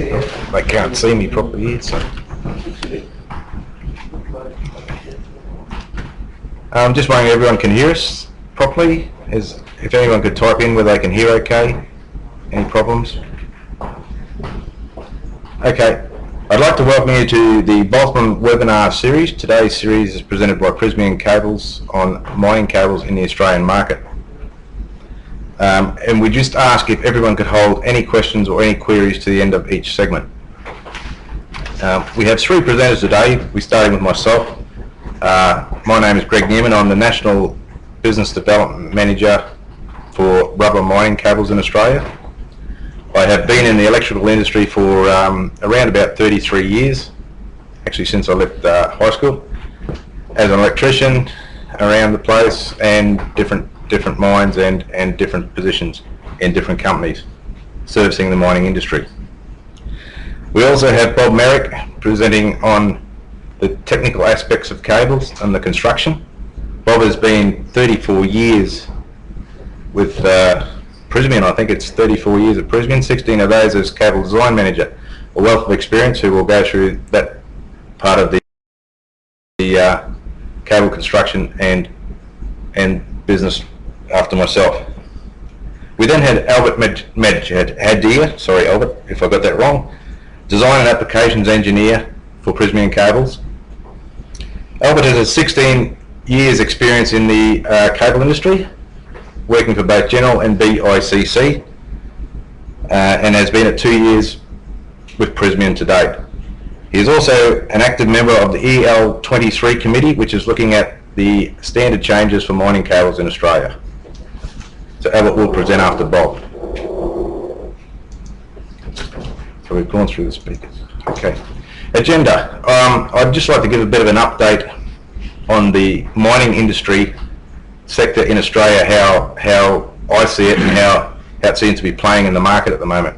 They can't see me properly here, so. I'm just wondering if everyone can hear us properly. If anyone could type in whether they can hear okay. Any problems? Okay. I'd like to welcome you to the Bosman webinar series. Today's series is presented by Cradles on mining cables in the Australian market. And we just ask if everyone could hold any questions or any queries to the end of each segment. We have three presenters today. We're starting with myself. My name is Greg Newman. I'm the National Business Development Manager for rubber mining cables in Australia. I have been in the electrical industry for around about 33 years, actually since I left high school, as an electrician around the place, and different mines and different positions in different companies servicing the mining industry. We also have Bob Merrick presenting on the technical aspects of cables and the construction. Bob has been 34 years with Prysmian. I think it's 34 years at Prysmian, 16 of those as cable design manager. A wealth of experience who will go through that part of the cable construction and business after myself. We then had Albert Hadir, sorry Albert if I got that wrong, design and applications engineer for Prysmian cables. Albert has 16 years experience in the cable industry, working for both General and BICC, and has been at 2 years with Prysmian to date. He is also an active member of the EL23 committee, which is looking at the standard changes for mining cables in Australia. So Albert will present after Bob. So we've gone through the speakers. Okay. Agenda. I'd just like to give a bit of an update on the mining industry sector in Australia, how I see it and how it seems to be playing in the market at the moment.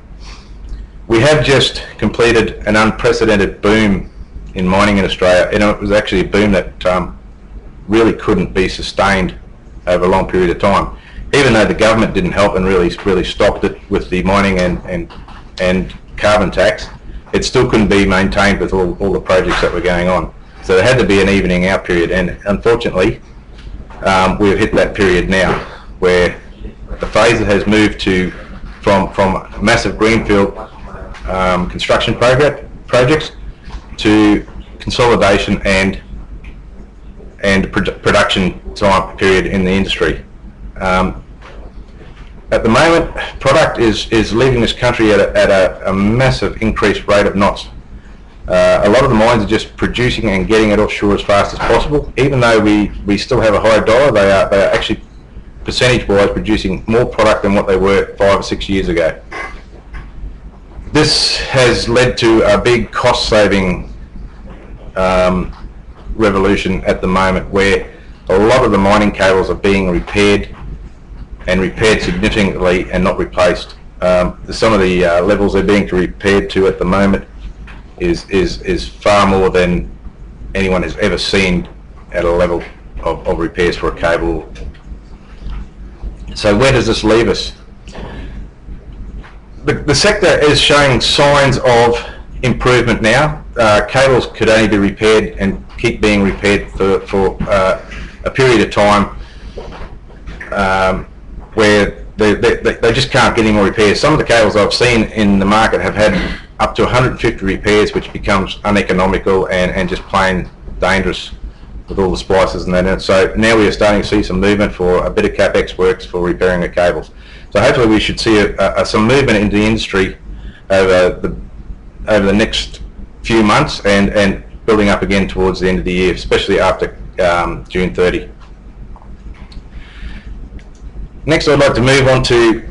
We have just completed an unprecedented boom in mining in Australia, and it was actually a boom that really couldn't be sustained over a long period of time. Even though the government didn't help and really stopped it with the mining and carbon tax, it still couldn't be maintained with all the projects that were going on. So there had to be an evening out period, and unfortunately we've hit that period now where the phase that has moved from massive greenfield construction projects to consolidation and production time period in the industry. At the moment, product is leaving this country at a massive increased rate of knots. A lot of the mines are just producing and getting it offshore as fast as possible. Even though we still have a high dollar, they are actually percentage-wise producing more product than what they were 5 or 6 years ago. This has led to a big cost-saving revolution at the moment, where a lot of the mining cables are being repaired and repaired significantly and not replaced. Some of the levels they're being repaired to at the moment is far more than anyone has ever seen at a level of repairs for a cable. So where does this leave us? The sector is showing signs of improvement now. Cables could only be repaired and keep being repaired for a period of time where they just can't get any more repairs. Some of the cables I've seen in the market have had up to 150 repairs, which becomes uneconomical and just plain dangerous with all the splices and that. So now we are starting to see some movement for a bit of CapEx works for repairing the cables. So hopefully we should see some movement into the industry over the next few months and building up again towards the end of the year, especially after June 30. Next, I'd like to move on to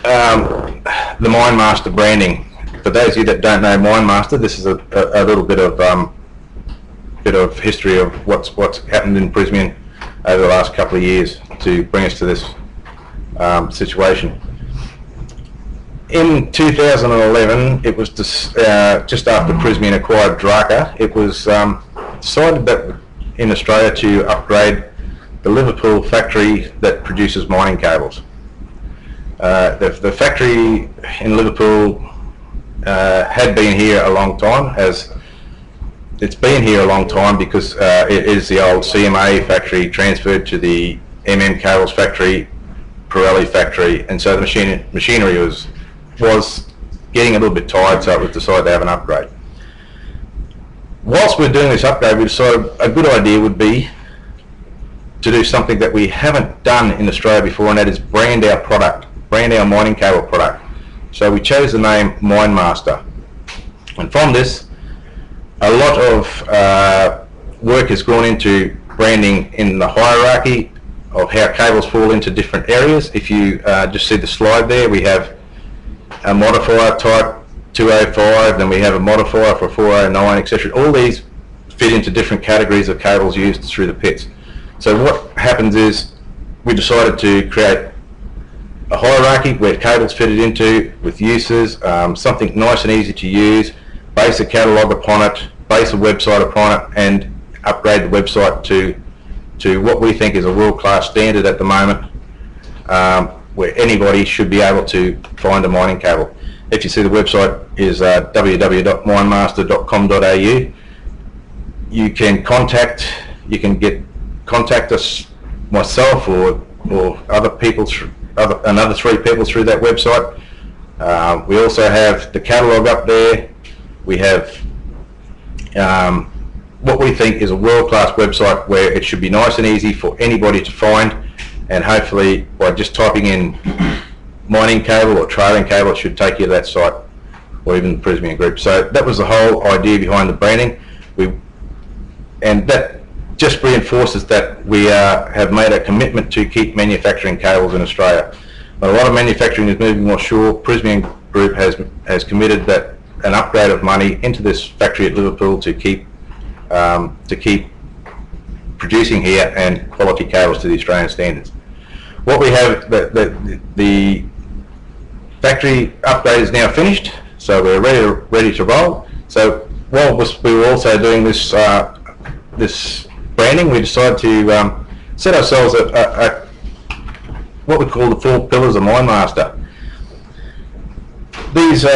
the MineMaster branding. For those of you that don't know MineMaster, this is a little bit of history of what's happened in Prysmian over the last couple of years to bring us to this situation. In 2011, it was just after Prysmian acquired Draka, it was decided that in Australia to upgrade the Liverpool factory that produces mining cables. The factory in Liverpool had been here a long time, as it's been here a long time because it is the old CMA factory transferred to the Cradles factory, Pirelli factory, and so the machinery was getting a little bit tired, so it was decided to have an upgrade. Whilst we're doing this upgrade, we decided a good idea would be to do something that we haven't done in Australia before, and that is brand our product, brand our mining cable product. So we chose the name MineMaster, and from this a lot of work has gone into branding in the hierarchy of how cables fall into different areas. If you just see the slide there, we have a modifier type 205, then we have a modifier for 409, etc. All these fit into different categories of cables used through the pits. So what happens is we decided to create a hierarchy where cables fitted into with uses, something nice and easy to use, base a catalogue upon it, base a website upon it, and upgrade the website to what we think is a world-class standard at the moment, where anybody should be able to find a mining cable. If you see, the website is www.minemaster.com.au. You can contact us, myself, or other people, another 3 people through that website. We also have the catalogue up there. We have what we think is a world-class website where it should be nice and easy for anybody to find, and hopefully by just typing in mining cable or trailing cable, it should take you to that site, or even the Prysmian group. So that was the whole idea behind the branding. And that just reinforces that we have made a commitment to keep manufacturing cables in Australia. But a lot of manufacturing is moving offshore. Prysmian group has committed that an upgrade of money into this factory at Liverpool to keep producing here and quality cables to the Australian standards. What we have, the factory upgrade is now finished, so we're ready to roll. So while we were also doing this this branding, we decided to set ourselves what we call the 4 pillars of MineMaster. These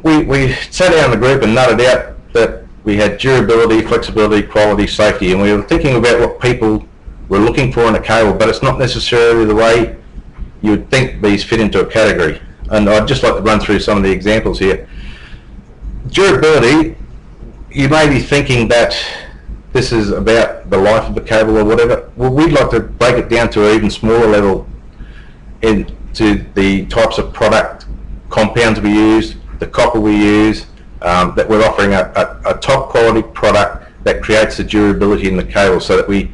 we sat down in the group and nutted out that we had durability, flexibility, quality, safety, and we were thinking about what people were looking for in a cable, but it's not necessarily the way you would think these fit into a category. And I'd just like to run through some of the examples here. Durability, you may be thinking that this is about the life of the cable or whatever. Well, we'd like to break it down to an even smaller level into the types of product compounds we use, the copper we use, that we're offering a top quality product that creates the durability in the cable, so that we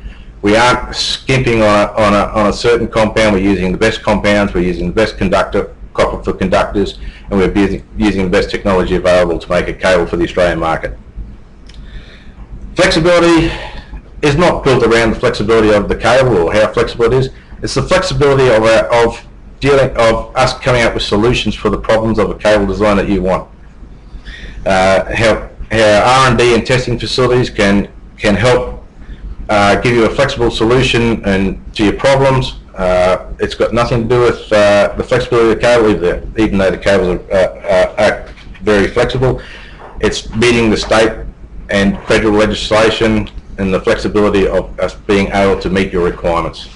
aren't skimping on a certain compound. We're using the best compounds, we're using the best copper for conductors, and we're using the best technology available to make a cable for the Australian market. Flexibility is not built around the flexibility of the cable or how flexible it is. It's the flexibility of us coming up with solutions for the problems of a cable design that you want. How R&D and testing facilities can help give you a flexible solution to your problems. It's got nothing to do with the flexibility of the cable, even though the cables are very flexible. It's meeting the state and federal legislation and the flexibility of us being able to meet your requirements.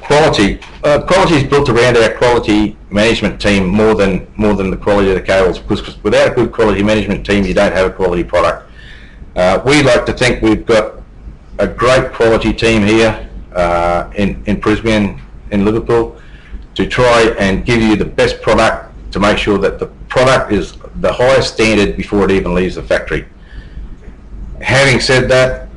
Quality. Quality is built around our quality management team more than the quality of the cables, because without a good quality management team, you don't have a quality product. We like to think we've got a great quality team here in Prysmian, in Liverpool, to try and give you the best product, to make sure that the product is the highest standard before it even leaves the factory. Having said that,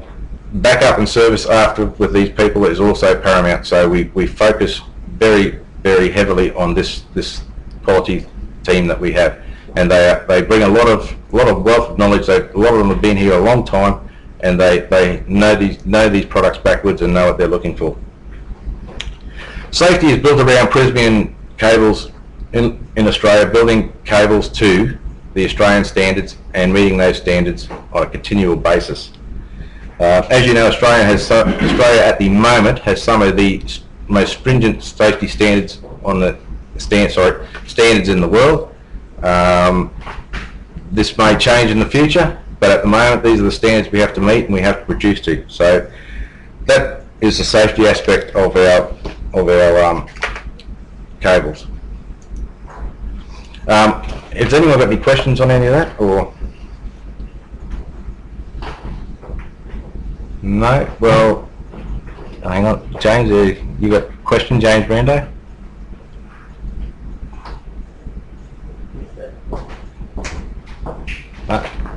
backup and service after with these people is also paramount, so we focus very, very heavily on this quality team that we have, and they bring a lot of wealth of knowledge. A lot of them have been here a long time, and they know these products backwards and know what they're looking for. Safety is built around Prysmian cables in Australia, building cables to the Australian standards and meeting those standards on a continual basis. As you know, Australia at the moment has some of the most stringent safety standards on the standards in the world. This may change in the future, but at the moment these are the standards we have to meet and we have to produce to. So that is the safety aspect of our cables. Has anyone got any questions on any of that, or no? Well, hang on, James. You got a question, James Brando?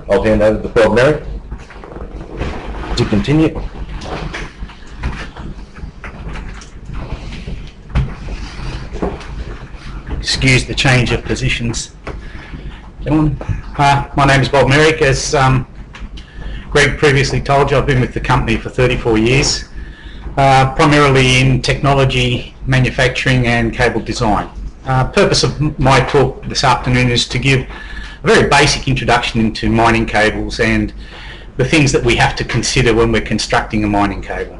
I'll hand over to Bob Merrick to continue. Excuse the change of positions. Gentlemen, my name is Bob Merrick. As Greg previously told you, I've been with the company for 34 years, primarily in technology, manufacturing and cable design. Purpose of my talk this afternoon is to give a very basic introduction into mining cables and the things that we have to consider when we're constructing a mining cable.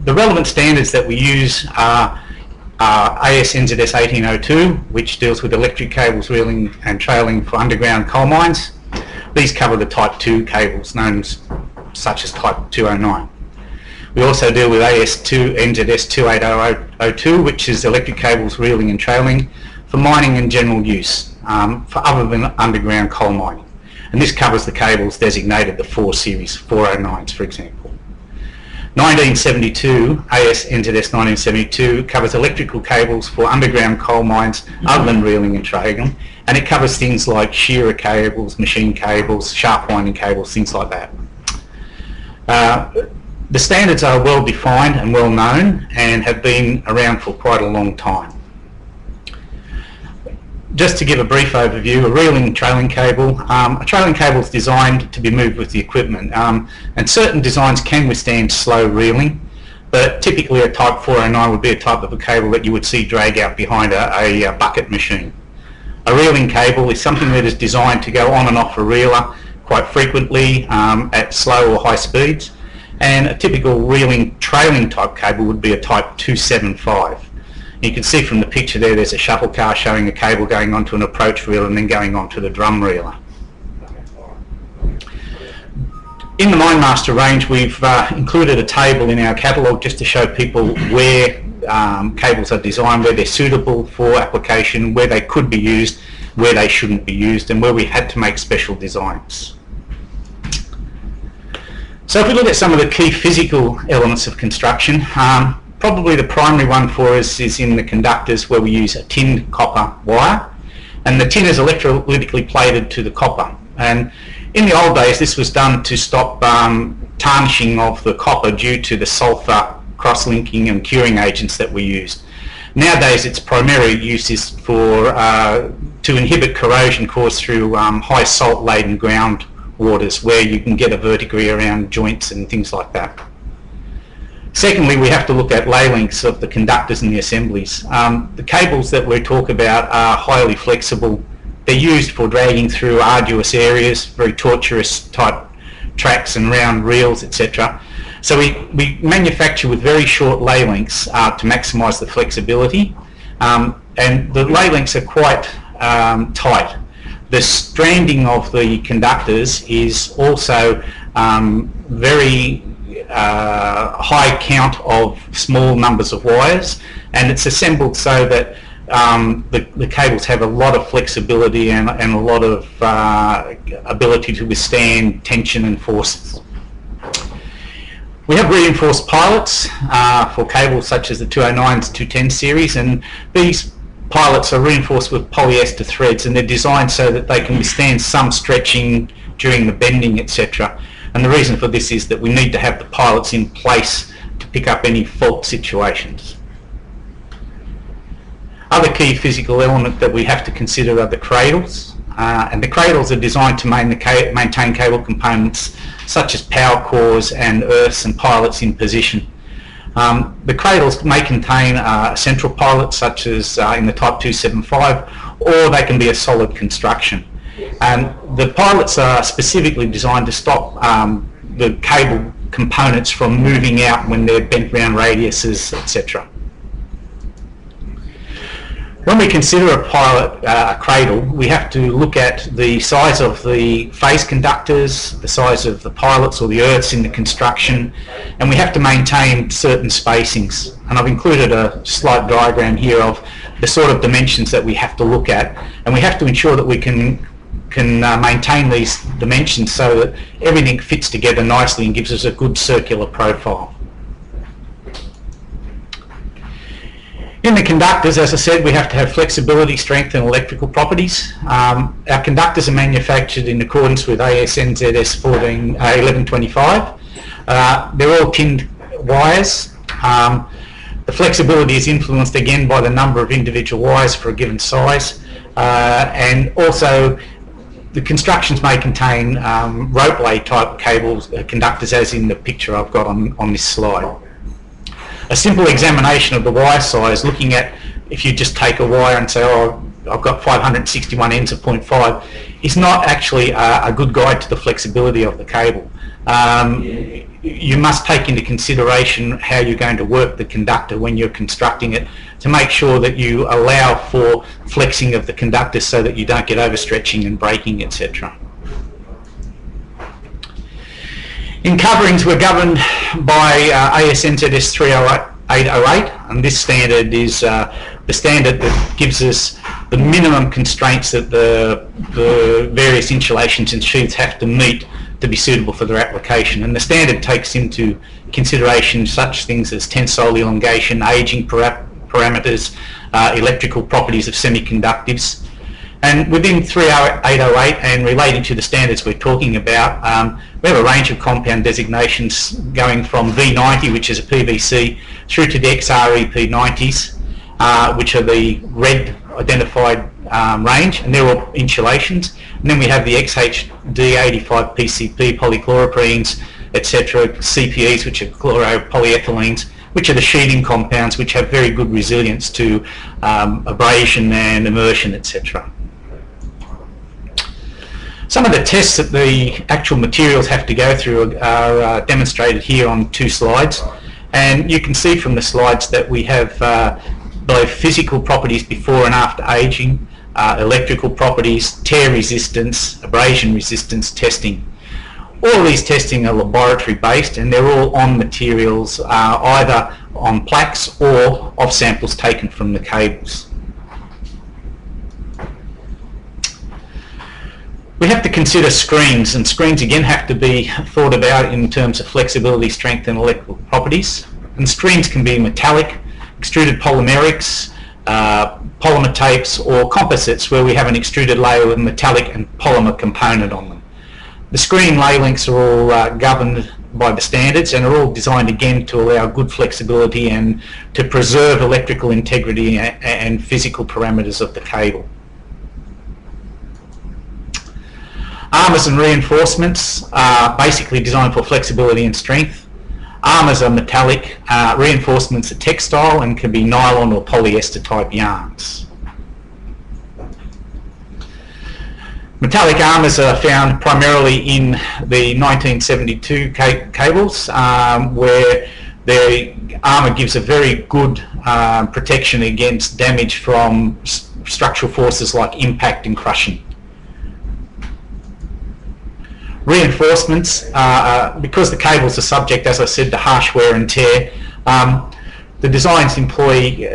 The relevant standards that we use are AS NZS 1802, which deals with electric cables reeling and trailing for underground coal mines. These cover the Type 2 cables, known as such as Type 209. We also deal with AS2 NZS 28002, which is electric cables reeling and trailing for mining and general use, for other than underground coal mining. And this covers the cables designated the 4 Series 409s, for example. 1972, AS NZS 1972 covers electrical cables for underground coal mines other than reeling and trailing, and it covers things like shearer cables, machine cables, shaft winding cables, things like that. The standards are well defined and well known and have been around for quite a long time. Just to give a brief overview, a reeling and trailing cable. A trailing cable is designed to be moved with the equipment, and certain designs can withstand slow reeling, but typically a Type 409 would be a type of a cable that you would see drag out behind a bucket machine. A reeling cable is something that is designed to go on and off a reeler quite frequently at slow or high speeds, and a typical reeling trailing type cable would be a Type 275. You can see from the picture there's a shuttle car showing a cable going onto an approach reel and then going onto the drum reeler. In the MineMaster range, we've included a table in our catalogue just to show people where cables are designed, where they're suitable for application, where they could be used, where they shouldn't be used, and where we had to make special designs. So if we look at some of the key physical elements of construction, probably the primary one for us is in the conductors, where we use a tinned copper wire, and the tin is electrolytically plated to the copper. And in the old days this was done to stop tarnishing of the copper due to the sulphur cross-linking and curing agents that we used. Nowadays its primary use is for to inhibit corrosion caused through high salt laden ground waters, where you can get a verdigris around joints and things like that. Secondly, we have to look at lay lengths of the conductors and the assemblies. The cables that we talk about are highly flexible. They're used for dragging through arduous areas, very tortuous type tracks and round reels, etc. So we manufacture with very short lay lengths to maximise the flexibility, and the lay lengths are quite tight. The stranding of the conductors is also very high count of small numbers of wires, and it's assembled so that the cables have a lot of flexibility and a lot of ability to withstand tension and forces. We have reinforced pilots for cables such as the 209s, 210 series, and these pilots are reinforced with polyester threads, and they're designed so that they can withstand some stretching during the bending, etc. And the reason for this is that we need to have the pilots in place to pick up any fault situations. Other key physical element that we have to consider are the cradles, and the cradles are designed to maintain cable components such as power cores and earths and pilots in position. The cradles may contain a central pilot such as in the Type 275, or they can be a solid construction. And the pilots are specifically designed to stop the cable components from moving out when they're bent round radiuses, etc. When we consider a pilot cradle, we have to look at the size of the phase conductors, the size of the pilots or the earths in the construction, and we have to maintain certain spacings. And I've included a slight diagram here of the sort of dimensions that we have to look at, and we have to ensure that we can maintain these dimensions so that everything fits together nicely and gives us a good circular profile. In the conductors, as I said, we have to have flexibility, strength and electrical properties. Our conductors are manufactured in accordance with AS/NZS 1125. They're all tinned wires. The flexibility is influenced again by the number of individual wires for a given size, and also the constructions may contain rope lay type cables, conductors, as in the picture I've got on this slide. A simple examination of the wire size, looking at, if you just take a wire and say, oh, I've got 561 ends of 0.5, is not actually a good guide to the flexibility of the cable. You must take into consideration how you're going to work the conductor when you're constructing it, to make sure that you allow for flexing of the conductors so that you don't get overstretching and breaking, etc. In coverings, we're governed by AS/NZS 30808, and this standard is the standard that gives us the minimum constraints that the various insulations and sheaths have to meet to be suitable for their application. And the standard takes into consideration such things as tensile elongation, aging parameters, electrical properties of semiconductives. And within 30808 and relating to the standards we're talking about, we have a range of compound designations going from V90, which is a PVC, through to the XRE P90s, which are the red identified range, and they're all insulations. And then we have the XHD85 PCP polychloroprenes, etc., CPEs, which are chloropolyethylenes, which are the sheeting compounds which have very good resilience to abrasion and immersion, etc. Some of the tests that the actual materials have to go through are demonstrated here on two slides, and you can see from the slides that we have both physical properties before and after aging, electrical properties, tear resistance, abrasion resistance testing. All of these testing are laboratory based, and they're all on materials either on plaques or off samples taken from the cables. We have to consider screens, and screens again have to be thought about in terms of flexibility, strength and electrical properties. And screens can be metallic, extruded polymerics, polymer tapes or composites where we have an extruded layer with metallic and polymer component on them. The screen lay lengths are all governed by the standards and are all designed again to allow good flexibility and to preserve electrical integrity and physical parameters of the cable. Armours and reinforcements are basically designed for flexibility and strength. Armours are metallic, reinforcements are textile and can be nylon or polyester type yarns. Metallic armours are found primarily in the 1972 cables, where the armour gives a very good protection against damage from structural forces like impact and crushing. Reinforcements, because the cables are subject, as I said, to harsh wear and tear, the designs employ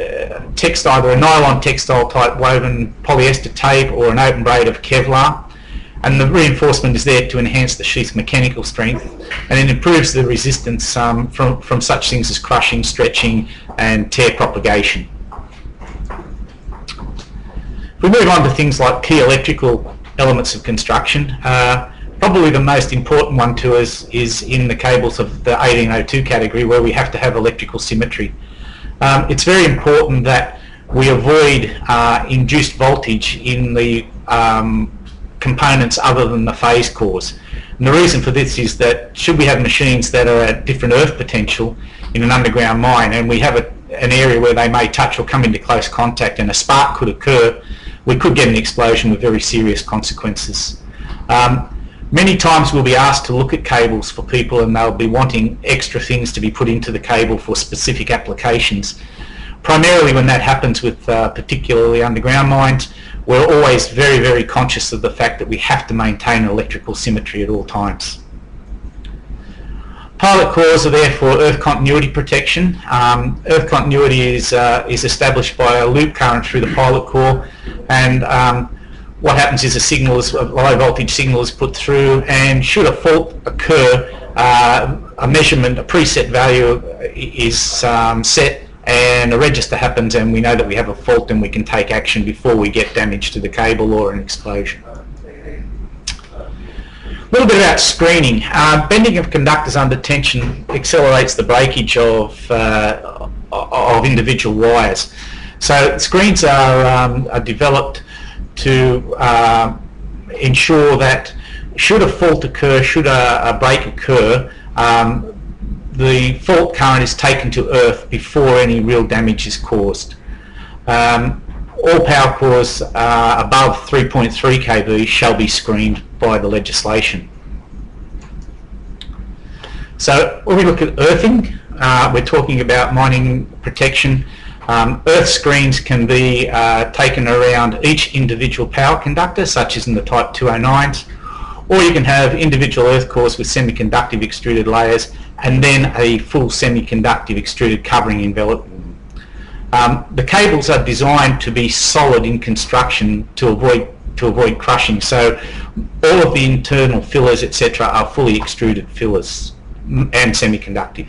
either a nylon textile type woven polyester tape or an open braid of Kevlar, and the reinforcement is there to enhance the sheath's mechanical strength, and it improves the resistance from such things as crushing, stretching and tear propagation. If we move on to things like key electrical elements of construction, probably the most important one to us is in the cables of the 1802 category, where we have to have electrical symmetry. It's very important that we avoid induced voltage in the components other than the phase cores. And the reason for this is that should we have machines that are at different earth potential in an underground mine, and we have an area where they may touch or come into close contact and a spark could occur, we could get an explosion with very serious consequences. Many times we'll be asked to look at cables for people and they'll be wanting extra things to be put into the cable for specific applications. primarily when that happens with particularly underground mines, we're always very, very conscious of the fact that we have to maintain electrical symmetry at all times. Pilot cores are there for earth continuity protection. Earth continuity is established by a loop current through the pilot core, and what happens is a low voltage signal is put through, and should a fault occur, a measurement, a preset value is set, and a register happens, and we know that we have a fault, and we can take action before we get damage to the cable or an explosion. A little bit about screening. Bending of conductors under tension accelerates the breakage of individual wires. So screens are developed to ensure that should a fault occur, should a break occur, the fault current is taken to earth before any real damage is caused. All power cores above 3.3 kV shall be screened by the legislation. So when we look at earthing, we're talking about mining protection. Earth screens can be taken around each individual power conductor, such as in the Type 209s, or you can have individual earth cores with semiconductive extruded layers and then a full semiconductive extruded covering envelope. The cables are designed to be solid in construction to avoid crushing, so all of the internal fillers, etc., are fully extruded fillers and semiconductive.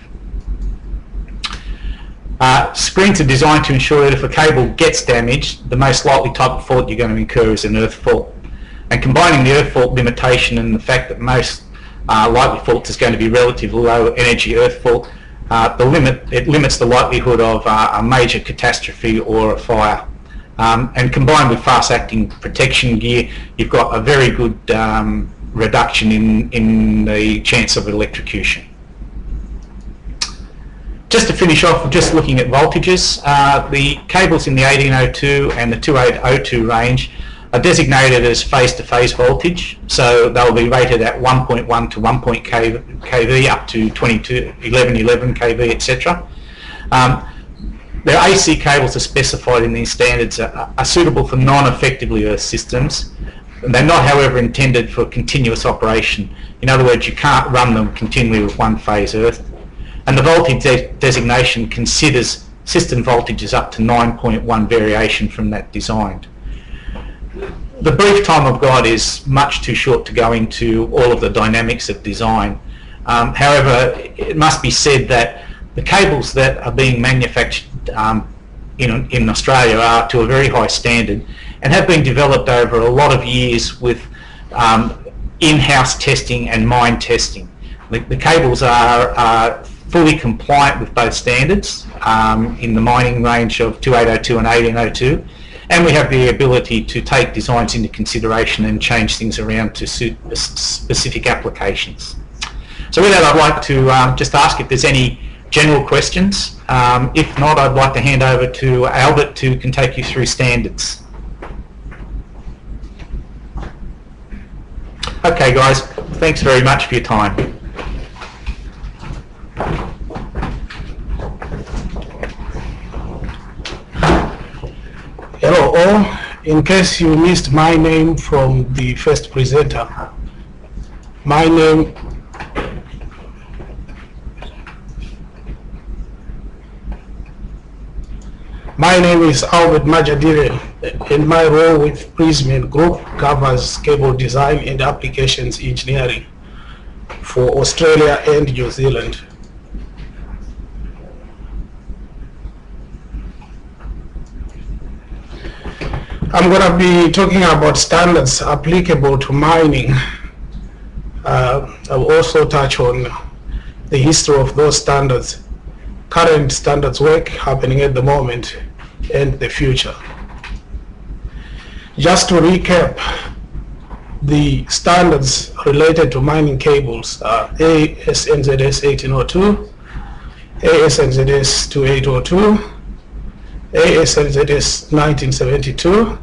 Screens are designed to ensure that if a cable gets damaged, the most likely type of fault you're going to incur is an earth fault. And combining the earth fault limitation and the fact that most likely faults is going to be relatively low energy earth fault, it limits the likelihood of a major catastrophe or a fire. And combined with fast-acting protection gear, you've got a very good reduction in the chance of electrocution. Just to finish off, just looking at voltages, the cables in the 1802 and the 2802 range are designated as phase-to-phase voltage, so they'll be rated at 1.1 to 1. kV up to 11 kV, etc. Their AC cables are specified in these standards are suitable for non-effectively earth systems. They're not, however, intended for continuous operation. In other words, you can't run them continually with one phase earth. And the voltage designation considers system voltages up to 9.1 variation from that designed. The brief time I've got is much too short to go into all of the dynamics of design. However, it must be said that the cables that are being manufactured in Australia are to a very high standard and have been developed over a lot of years with in-house testing and mine testing. The cables are fully compliant with both standards in the mining range of 2802 and 1802. And we have the ability to take designs into consideration and change things around to suit specific applications. So with that, I'd like to just ask if there's any general questions. If not, I'd like to hand over to Albert who can take you through standards. Okay guys, thanks very much for your time. Hello all. In case you missed my name from the first presenter, my name is Albert Majadire, and my role with Prismian Group covers cable design and applications engineering for Australia and New Zealand. I'm going to be talking about standards applicable to mining. I'll also touch on the history of those standards, current standards work happening at the moment, and the future. Just to recap, the standards related to mining cables are ASNZS 1802, ASNZS 2802, ASNZS 1972.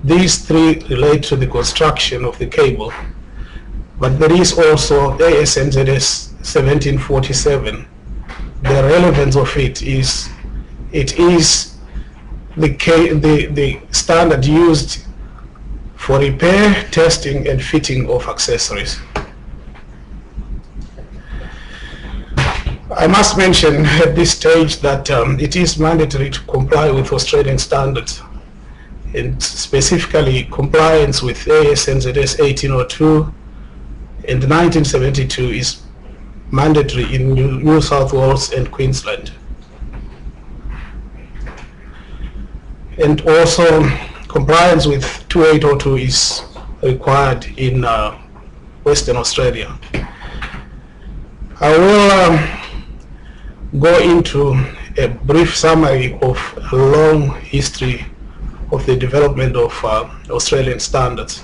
These three relate to the construction of the cable, but there is also ASNZS 1747. The relevance of it is It is the standard used for repair, testing, and fitting of accessories. I must mention at this stage that it is mandatory to comply with Australian standards, and specifically compliance with AS/NZS 1802 and 1972 is mandatory in New South Wales and Queensland. And also compliance with 2802 is required in Western Australia. I will go into a brief summary of a long history of the development of Australian standards.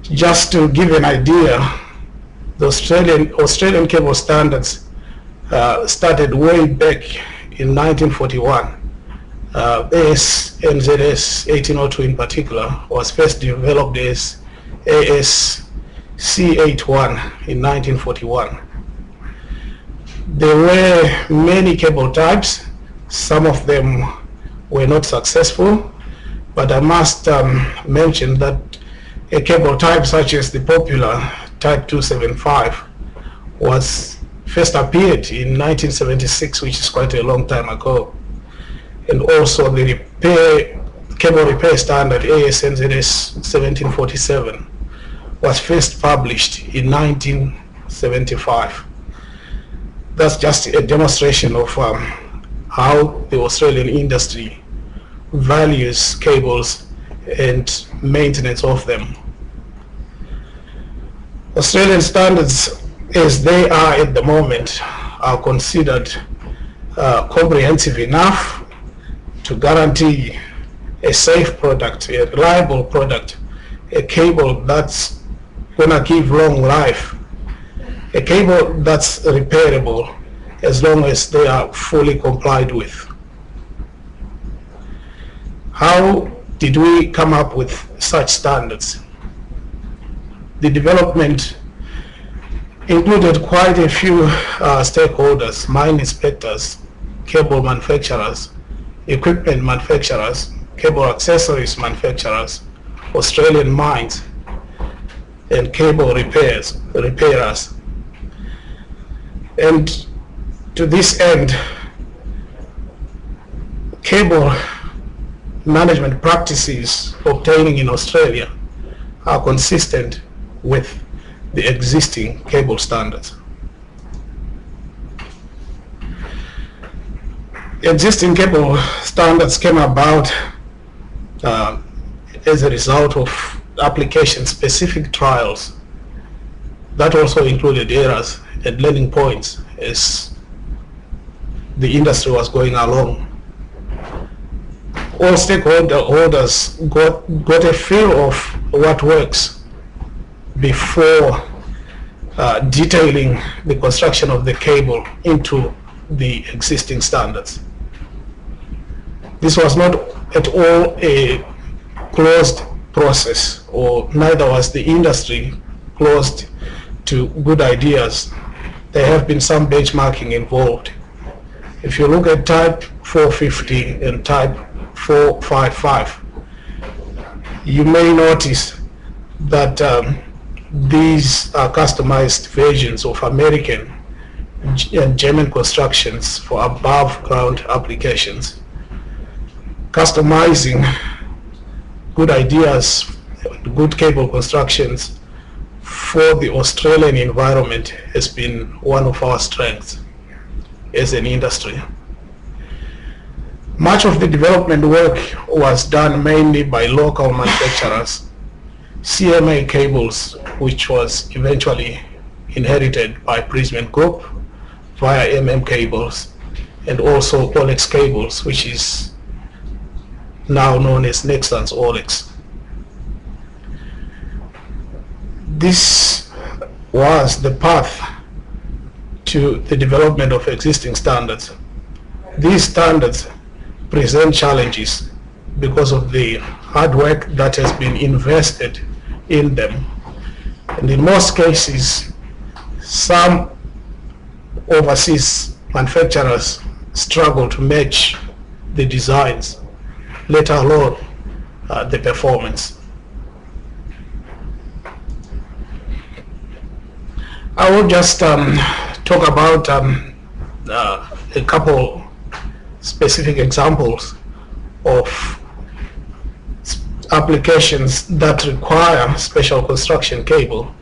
Just to give an idea, the Australian cable standards started way back in 1941. AS/NZS 1802 in particular was first developed as AS/C81 in 1941. There were many cable types. Some of them were not successful, but I must mention that a cable type such as the popular type 275 was first appeared in 1976, which is quite a long time ago. And also the cable repair standard AS/NZS 1747 was first published in 1975. That's just a demonstration of how the Australian industry values cables and maintenance of them. Australian standards, as they are at the moment, are considered comprehensive enough to guarantee a safe product, a reliable product, a cable that's gonna give long life, a cable that's repairable as long as they are fully complied with. How did we come up with such standards? The development included quite a few stakeholders: mine inspectors, cable manufacturers, equipment manufacturers, cable accessories manufacturers, Australian mines, and cable repairers. And to this end, cable management practices obtaining in Australia are consistent with the existing cable standards. Existing cable standards came about as a result of application-specific trials that also included errors and learning points as the industry was going along. All stakeholders got a feel of what works before detailing the construction of the cable into the existing standards. This was not at all a closed process, or neither was the industry closed to good ideas. There have been some benchmarking involved. If you look at type 450 and type 455, you may notice that these are customized versions of American and German constructions for above ground applications. Customizing good ideas, good cable constructions for the Australian environment has been one of our strengths as an industry. Much of the development work was done mainly by local manufacturers. CMA Cables, which was eventually inherited by Prismian Group via MM Cables, and also Olex Cables, which is now known as Nexans Olex. This was the path to the development of existing standards. These standards present challenges because of the hard work that has been invested in them. And in most cases, some overseas manufacturers struggle to match the designs, let alone the performance. I will just talk about a couple specific examples of applications that require special construction cable,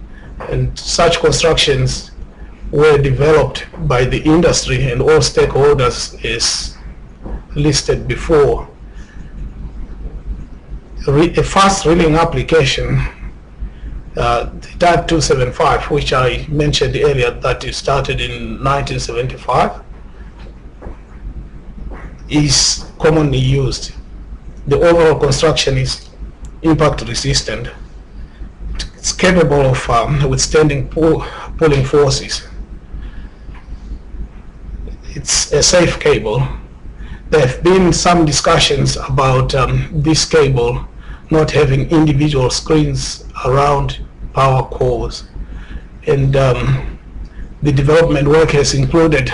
and such constructions were developed by the industry and all stakeholders as listed before. A fast reeling application, the Type 275, which I mentioned earlier, that it started in 1975, is commonly used. The overall construction is impact resistant. It's capable of withstanding pulling forces. It's a safe cable. There have been some discussions about this cable not having individual screens around power cores, and the development work has included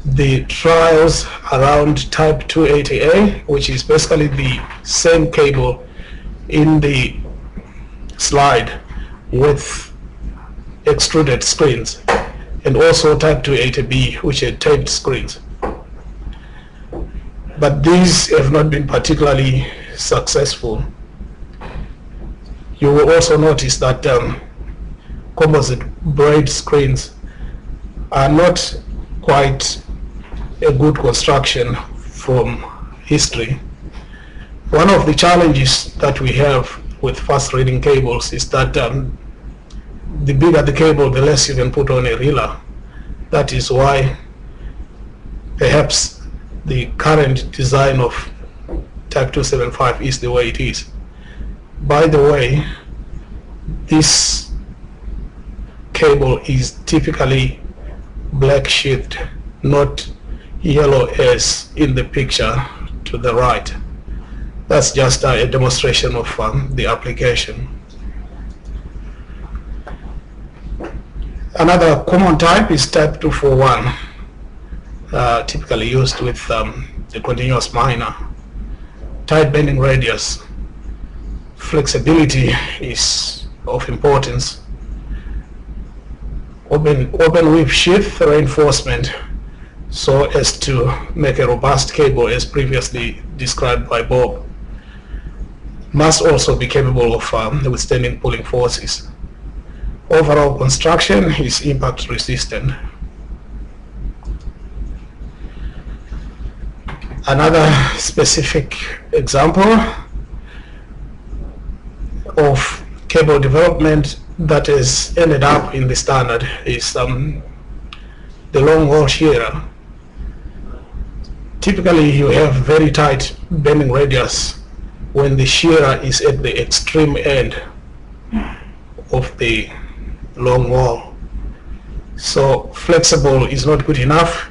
the trials around Type 280A, which is basically the same cable in the slide with extruded screens, and also Type 280B, which had taped screens. But these have not been particularly successful. You will also notice that composite braid screens are not quite a good construction from history. One of the challenges that we have with fast reading cables is that the bigger the cable, the less you can put on a reeler. That is why perhaps the current design of Type 275 is the way it is. By the way, this cable is typically black sheathed, not yellow as in the picture to the right. That's just a demonstration of the application. Another common type is Type 241, typically used with the continuous miner. Tight bending radius. Flexibility is of importance. Open weave sheath reinforcement so as to make a robust cable as previously described by Bob. Must also be capable of withstanding pulling forces. Overall construction is impact resistant. Another specific example of cable development that has ended up in the standard is the Longwall shearer. Typically you have very tight bending radius when the shearer is at the extreme end of the long wall. So flexible is not good enough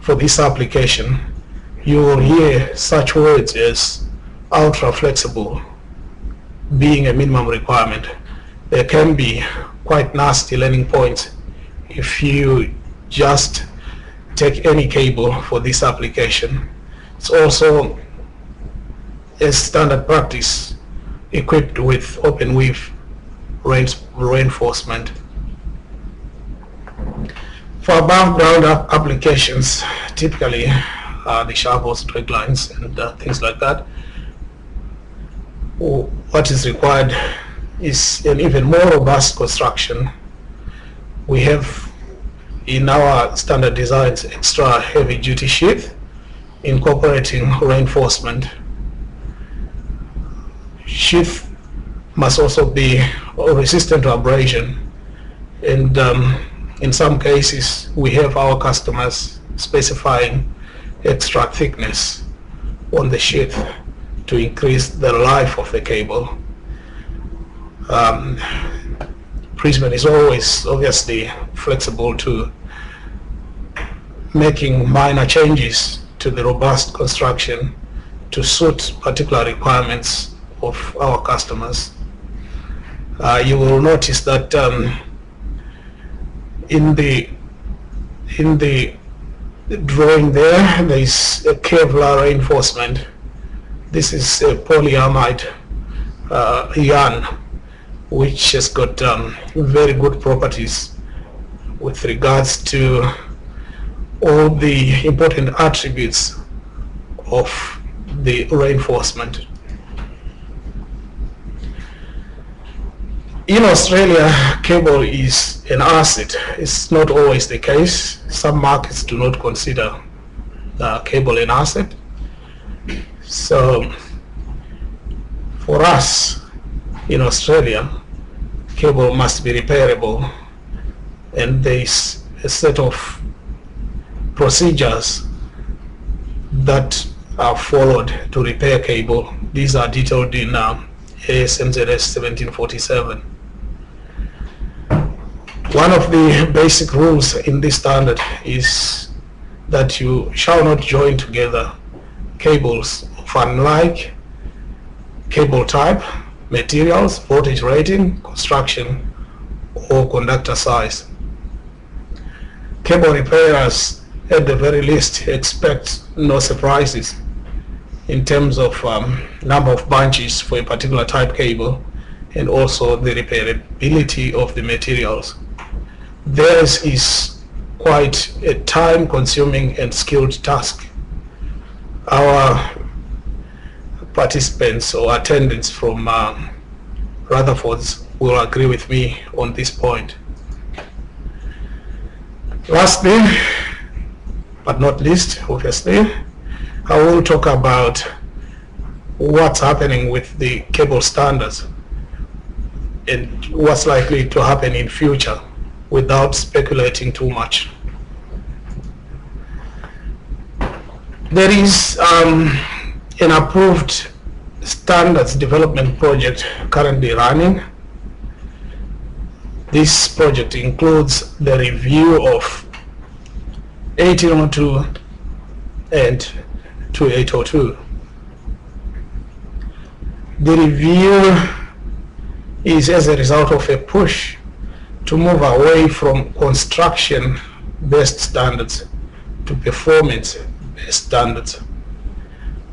for this application. You will hear such words as ultra flexible being a minimum requirement. There can be quite nasty learning points if you just take any cable for this application. It's also a standard practice equipped with open weave reinforcement. For above ground applications, typically the shovels, drag lines, and things like that, what is required is an even more robust construction. We have in our standard designs extra heavy duty sheath incorporating reinforcement. Sheath must also be resistant to abrasion, and in some cases we have our customers specifying extra thickness on the sheath to increase the life of the cable. Prism is always obviously flexible to making minor changes to the robust construction to suit particular requirements of our customers. You will notice that in the in the drawing there is a Kevlar reinforcement. This is a polyamide yarn which has got very good properties with regards to all the important attributes of the reinforcement. In Australia, cable is an asset. It's not always the case. Some markets do not consider cable an asset. So for us in Australia, cable must be repairable, and there's a set of procedures that are followed to repair cable. These are detailed in ASMZS 1747. One of the basic rules in this standard is that you shall not join together cables of unlike cable type, materials, voltage rating, construction, or conductor size. Cable repairers, at the very least, expect no surprises in terms of number of bunches for a particular type cable, and also the repairability of the materials. Theirs is quite a time-consuming and skilled task. Our participants or attendants from Rutherford's will agree with me on this point. Lastly, but not least, obviously, I will talk about what's happening with the cable standards and what's likely to happen in future without speculating too much. There is an approved standards development project currently running. This project includes the review of 1802 and 2802. The review is as a result of a push to move away from construction-based standards to performance-based standards.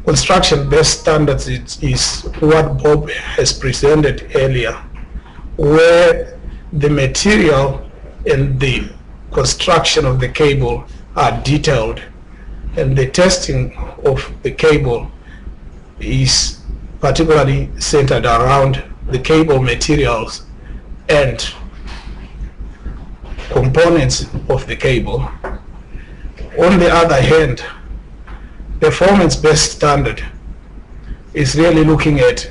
Construction-based standards is what Bob has presented earlier, where the material and the construction of the cable are detailed, and the testing of the cable is particularly centered around the cable materials and components of the cable. On the other hand, performance-based standard is really looking at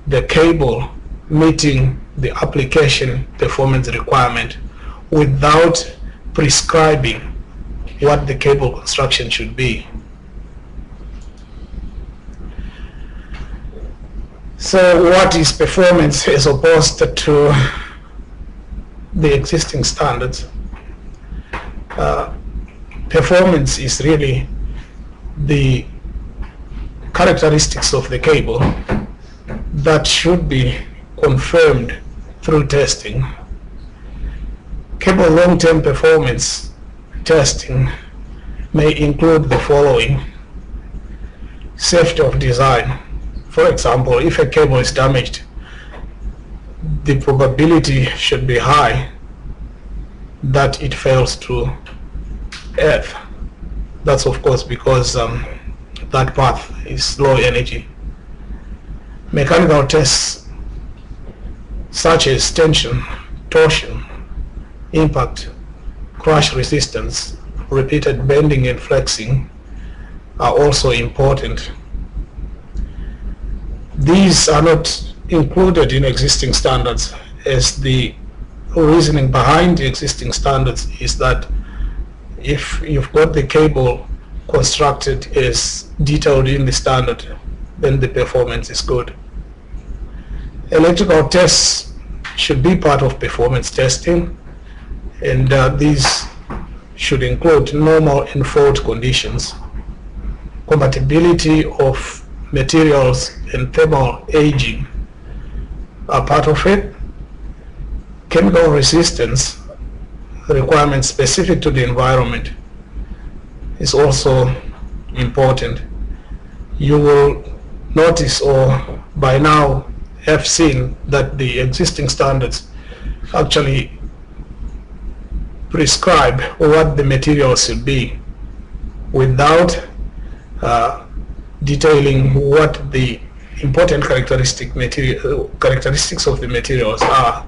the cable meeting the application performance requirement without prescribing what the cable construction should be. So what is performance as opposed to the existing standards? Performance is really the characteristics of the cable that should be confirmed through testing. Cable long-term performance testing may include the following: safety of design. For example, if a cable is damaged, the probability should be high that it fails to earth. That's of course because that path is low energy. Mechanical tests such as tension, torsion, impact, crash resistance, repeated bending and flexing are also important. These are not included in existing standards, as the reasoning behind the existing standards is that if you've got the cable constructed as detailed in the standard, then the performance is good. Electrical tests should be part of performance testing, and these should include normal and fault conditions, compatibility of materials and thermal aging are part of it. Chemical resistance requirements specific to the environment is also important. You will notice, or by now have seen, that the existing standards actually prescribe what the materials should be without detailing what the important characteristics of the materials are.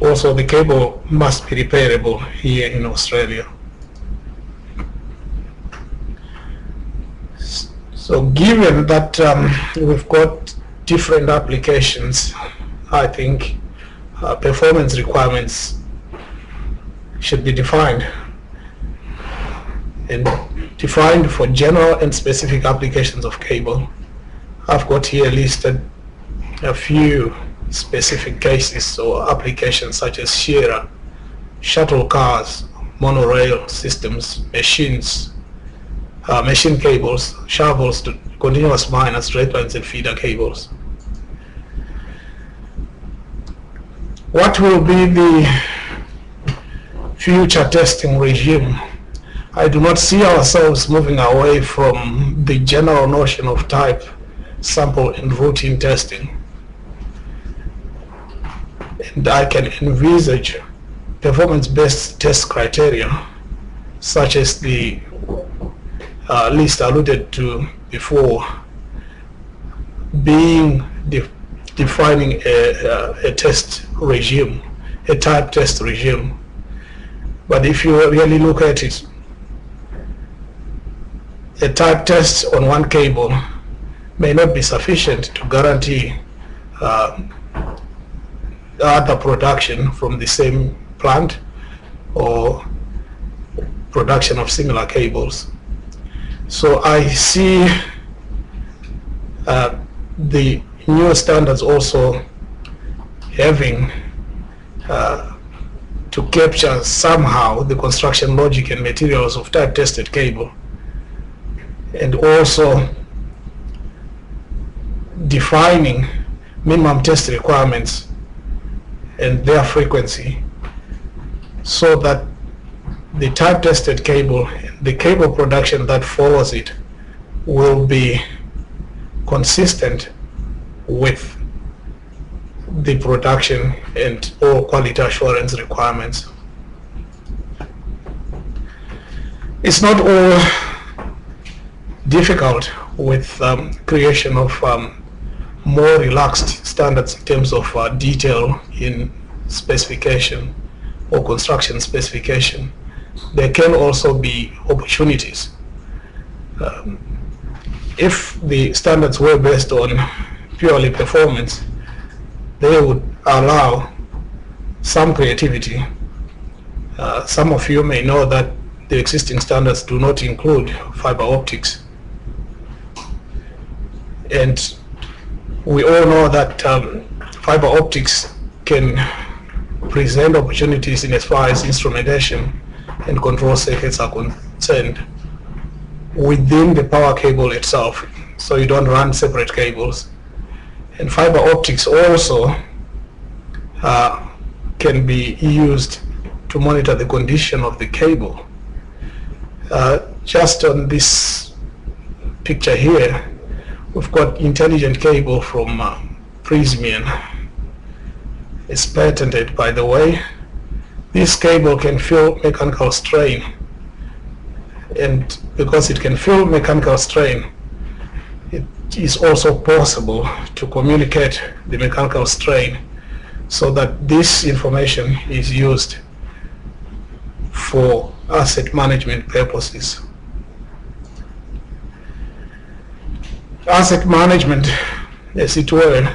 Also, the cable must be repairable here in Australia. So given that we've got different applications, I think performance requirements should be defined, and defined for general and specific applications of cable. I've got here listed a few specific cases or applications such as shearer, shuttle cars, monorail systems, machines, machine cables, shovels, continuous miners, straight lines, and feeder cables. What will be the future testing regime? I do not see ourselves moving away from the general notion of type, sample, and routine testing. And I can envisage performance-based test criteria, such as the list alluded to before, being defining a test regime, a type test regime. But if you really look at it, a type test on one cable may not be sufficient to guarantee other production from the same plant or production of similar cables. So I see the new standards also having to capture somehow the construction logic and materials of type tested cable, and also defining minimum test requirements and their frequency, so that the type tested cable, the cable production that follows it, will be consistent with the production and all quality assurance requirements. It's not all difficult with creation of more relaxed standards in terms of detail in specification or construction specification. There can also be opportunities. If the standards were based on purely performance, they would allow some creativity. Some of you may know that the existing standards do not include fiber optics. And we all know that fiber optics can present opportunities in as far as instrumentation and control circuits are concerned within the power cable itself, so you don't run separate cables. And fiber optics also can be used to monitor the condition of the cable. Just on this picture here, we've got intelligent cable from Prysmian. It's patented, by the way. This cable can feel mechanical strain, and because it can feel mechanical strain, it is also possible to communicate the mechanical strain so that this information is used for asset management purposes. Asset management, as it were,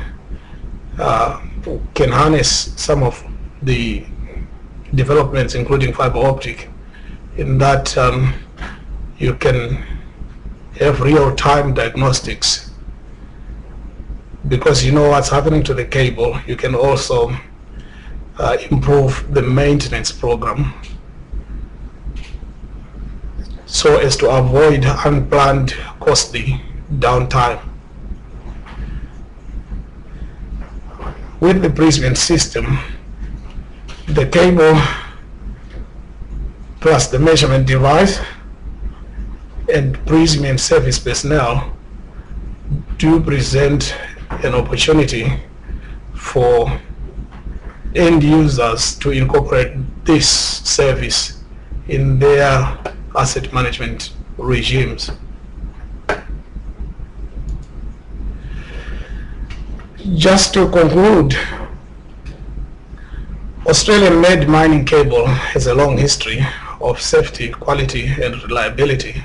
can harness some of the developments, including fiber optic, in that you can have real-time diagnostics. Because you know what's happening to the cable, you can also improve the maintenance program so as to avoid unplanned costly downtime. With the Prysmian system, the cable plus the measurement device and PRISM and service personnel do present an opportunity for end users to incorporate this service in their asset management regimes. Just to conclude, Australian-made mining cable has a long history of safety, quality, and reliability.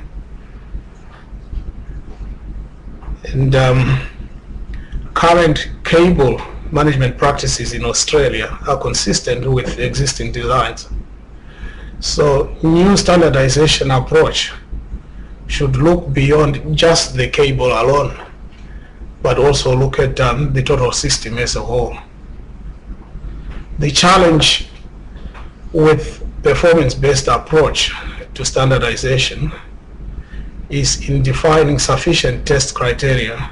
And current cable management practices in Australia are consistent with existing designs. So new standardization approach should look beyond just the cable alone, but also look at the total system as a whole. The challenge with performance-based approach to standardization is in defining sufficient test criteria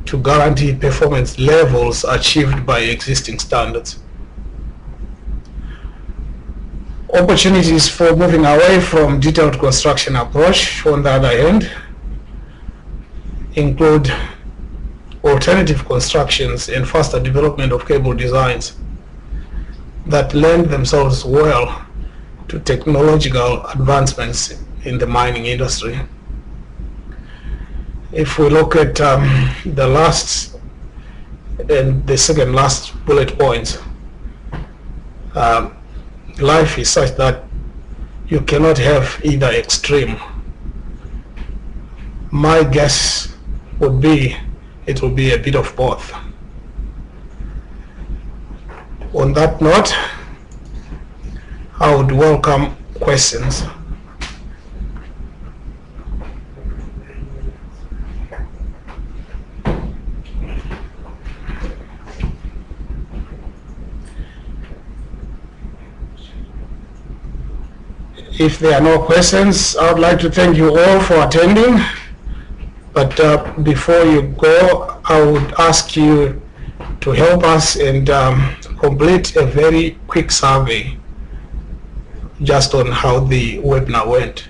to guarantee performance levels achieved by existing standards. Opportunities for moving away from detailed construction approach, on the other hand, include alternative constructions and faster development of cable designs that lend themselves well to technological advancements in the mining industry. If we look at the last and the second last bullet points, life is such that you cannot have either extreme. My guess would be it will be a bit of both. On that note, I would welcome questions. If there are no questions, I would like to thank you all for attending. But before you go, I would ask you to help us and complete a very quick survey just on how the webinar went.